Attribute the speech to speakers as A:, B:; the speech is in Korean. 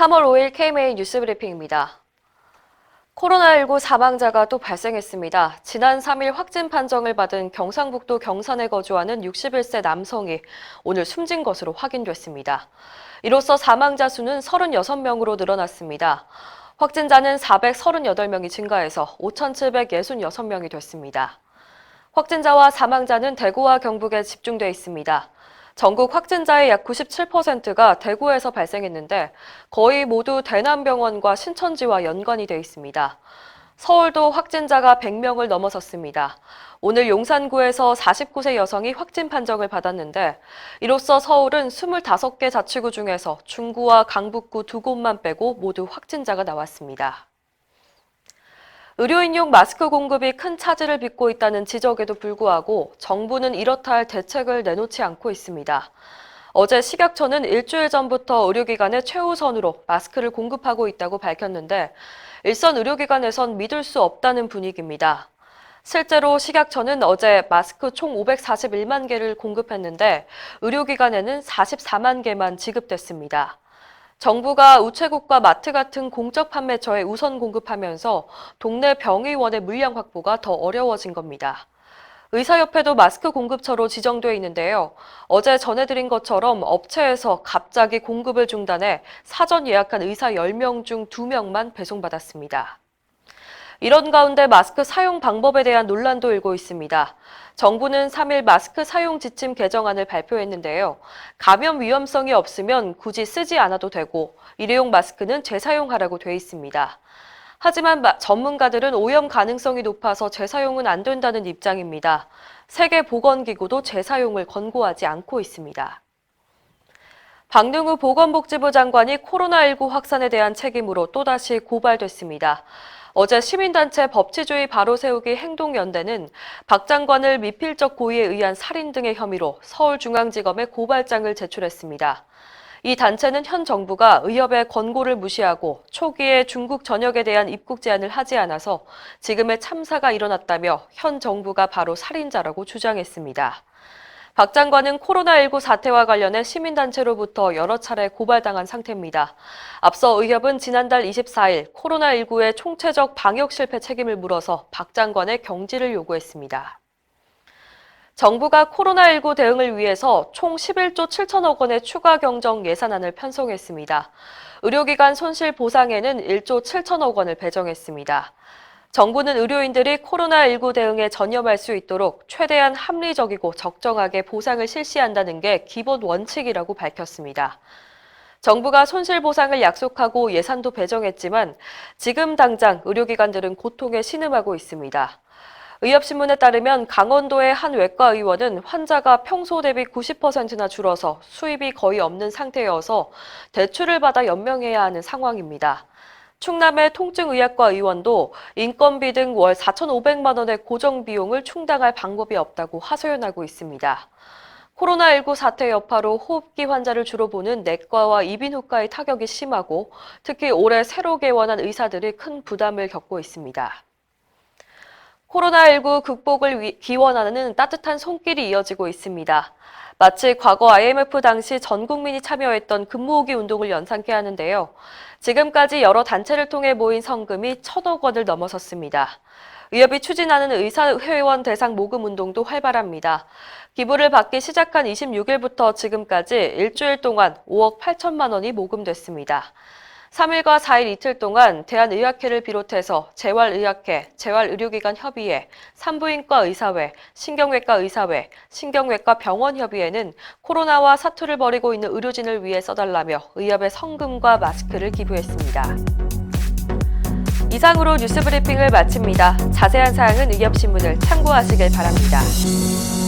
A: 3월 5일 KMA 뉴스브리핑입니다. 코로나19 사망자가 또 발생했습니다. 지난 3일 확진 판정을 받은 경상북도 경산에 거주하는 61세 남성이 오늘 숨진 것으로 확인됐습니다. 이로써 사망자 수는 36명으로 늘어났습니다. 확진자는 438명이 증가해서 5,766명이 됐습니다. 확진자와 사망자는 대구와 경북에 집중돼 있습니다. 전국 확진자의 약 97%가 대구에서 발생했는데 거의 모두 대남병원과 신천지와 연관이 돼 있습니다. 서울도 확진자가 100명을 넘어섰습니다. 오늘 용산구에서 49세 여성이 확진 판정을 받았는데 이로써 서울은 25개 자치구 중에서 중구와 강북구 두 곳만 빼고 모두 확진자가 나왔습니다. 의료인용 마스크 공급이 큰 차질을 빚고 있다는 지적에도 불구하고 정부는 이렇다 할 대책을 내놓지 않고 있습니다. 어제 식약처는 일주일 전부터 의료기관에 최우선으로 마스크를 공급하고 있다고 밝혔는데 일선 의료기관에선 믿을 수 없다는 분위기입니다. 실제로 식약처는 어제 마스크 총 541만 개를 공급했는데 의료기관에는 44만 개만 지급됐습니다. 정부가 우체국과 마트 같은 공적 판매처에 우선 공급하면서 동네 병의원의 물량 확보가 더 어려워진 겁니다. 의사협회도 마스크 공급처로 지정돼 있는데요. 어제 전해드린 것처럼 업체에서 갑자기 공급을 중단해 사전 예약한 의사 10명 중 2명만 배송받았습니다. 이런 가운데 마스크 사용 방법에 대한 논란도 일고 있습니다. 정부는 3일 마스크 사용 지침 개정안을 발표했는데요. 감염 위험성이 없으면 굳이 쓰지 않아도 되고 일회용 마스크는 재사용하라고 돼 있습니다. 하지만 전문가들은 오염 가능성이 높아서 재사용은 안 된다는 입장입니다. 세계보건기구도 재사용을 권고하지 않고 있습니다. 박능우 보건복지부 장관이 코로나19 확산에 대한 책임으로 또다시 고발됐습니다. 어제 시민단체 법치주의 바로 세우기 행동연대는 박 장관을 미필적 고의에 의한 살인 등의 혐의로 서울중앙지검에 고발장을 제출했습니다. 이 단체는 현 정부가 의협의 권고를 무시하고 초기에 중국 전역에 대한 입국 제한을 하지 않아서 지금의 참사가 일어났다며 현 정부가 바로 살인자라고 주장했습니다. 박 장관은 코로나19 사태와 관련해 시민단체로부터 여러 차례 고발당한 상태입니다. 앞서 의협은 지난달 24일 코로나19의 총체적 방역 실패 책임을 물어서 박 장관의 경질을 요구했습니다. 정부가 코로나19 대응을 위해서 총 11조 7천억 원의 추가 경정 예산안을 편성했습니다. 의료기관 손실 보상에는 1조 7천억 원을 배정했습니다. 정부는 의료인들이 코로나19 대응에 전념할 수 있도록 최대한 합리적이고 적정하게 보상을 실시한다는 게 기본 원칙이라고 밝혔습니다. 정부가 손실보상을 약속하고 예산도 배정했지만 지금 당장 의료기관들은 고통에 신음하고 있습니다. 의협신문에 따르면 강원도의 한 외과 의원은 환자가 평소 대비 90%나 줄어서 수입이 거의 없는 상태여서 대출을 받아 연명해야 하는 상황입니다. 충남의 통증의학과 의원도 인건비 등 월 4,500만 원의 고정비용을 충당할 방법이 없다고 하소연하고 있습니다. 코로나19 사태 여파로 호흡기 환자를 주로 보는 내과와 이비인후과의 타격이 심하고 특히 올해 새로 개원한 의사들이 큰 부담을 겪고 있습니다. 코로나19 극복을 기원하는 따뜻한 손길이 이어지고 있습니다. 마치 과거 IMF 당시 전 국민이 참여했던 근무오기 운동을 연상케 하는데요. 지금까지 여러 단체를 통해 모인 성금이 1,000억 원을 넘어섰습니다. 의협이 추진하는 의사회원 대상 모금 운동도 활발합니다. 기부를 받기 시작한 26일부터 지금까지 일주일 동안 5억 8천만 원이 모금됐습니다. 3일과 4일 이틀 동안 대한의학회를 비롯해서 재활의학회, 재활의료기관 협의회, 산부인과 의사회, 신경외과 의사회, 신경외과 병원협의회는 코로나와 사투를 벌이고 있는 의료진을 위해 써달라며 의협의 성금과 마스크를 기부했습니다. 이상으로 뉴스브리핑을 마칩니다. 자세한 사항은 의협신문을 참고하시길 바랍니다.